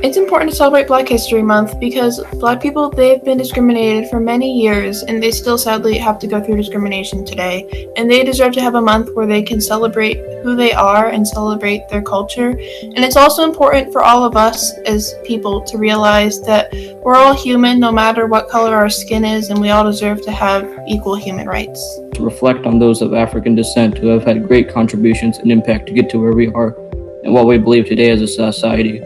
It's important to celebrate Black History Month because Black people, they've been discriminated for many years and they still sadly have to go through discrimination today. And they deserve to have a month where they can celebrate who they are and celebrate their culture. And it's also important for all of us as people to realize that we're all human no matter what color our skin is, and we all deserve to have equal human rights. To reflect on those of African descent who have had great contributions and impact to get to where we are and what we believe today as a society.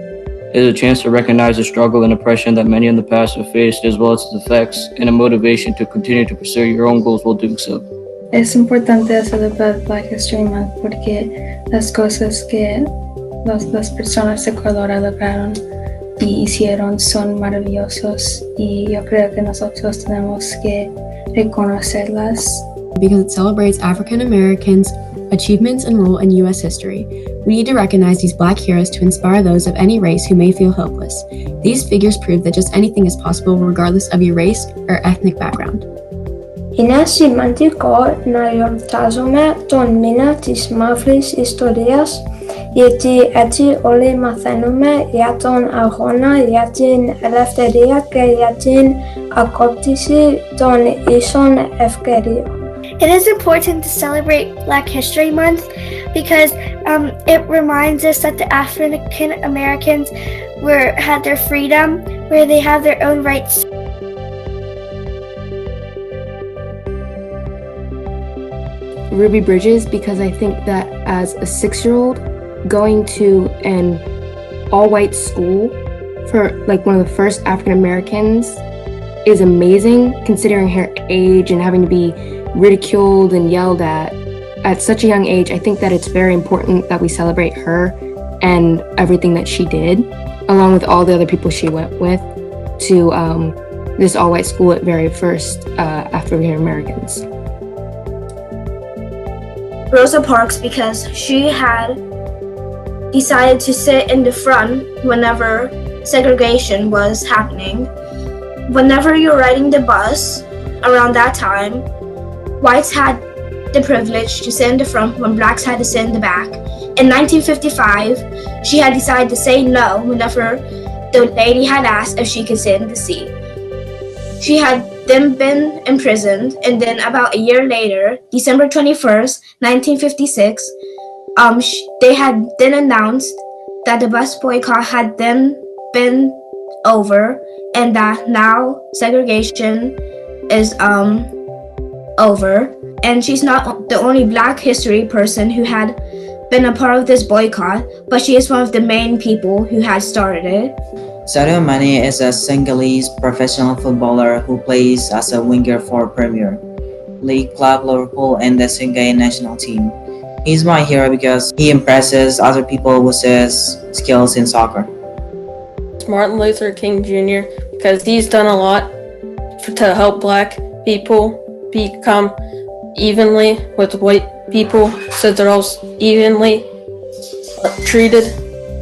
It is a chance to recognize the struggle and oppression that many in the past have faced, as well as its effects, and a motivation to continue to pursue your own goals while doing so. Es importante celebrar Black History Month porque las cosas que las personas de color lograron y hicieron son maravillosos, y yo creo que nosotros tenemos que reconocerlas. Because it celebrates African Americans' achievements and role in U.S. history. We need to recognize these Black heroes to inspire those of any race who may feel hopeless. These figures prove that just anything is possible regardless of your race or ethnic background. Inasimantiko na yortazome ton mina tis maflis historias yeti eti ole mathenome yaton ahona yatin eleftheria ke yatin akoptisi ton ison efkerio. It is important to celebrate Black History Month because it reminds us that the African Americans had their freedom, where they have their own rights. Ruby Bridges, because I think that as a 6-year-old going to an all-white school for like one of the first African Americans is amazing, considering her age and having to be ridiculed and yelled at such a young age. I think that it's very important that we celebrate her and everything that she did, along with all the other people she went with to this all-white school at very first African Americans. Rosa Parks, because she had decided to sit in the front whenever segregation was happening. Whenever you're riding the bus around that time, whites had the privilege to sit in the front when blacks had to sit in the back. In 1955, she had decided to say no whenever the lady had asked if she could sit in the seat. She had then been imprisoned, and then about a year later, December 21st, 1956, they had then announced that the bus boycott had then been over and that now segregation is over. And she's not the only Black history person who had been a part of this boycott, but she is one of the main people who had started it. Sadio Mane is a Senegalese professional footballer who plays as a winger for Premier League club Liverpool and the Senegal national team. He's my hero because he impresses other people with his skills in soccer. Martin Luther King Jr. because he's done a lot to help Black people become evenly with white people, so they're all evenly treated.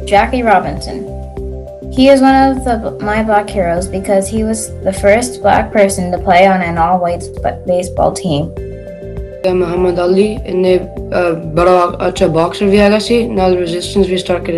Jackie Robinson. He is one of my Black heroes because he was the first Black person to play on an all-white baseball team. Muhammad Ali, and they brought a boxer we had, now the resistance we started.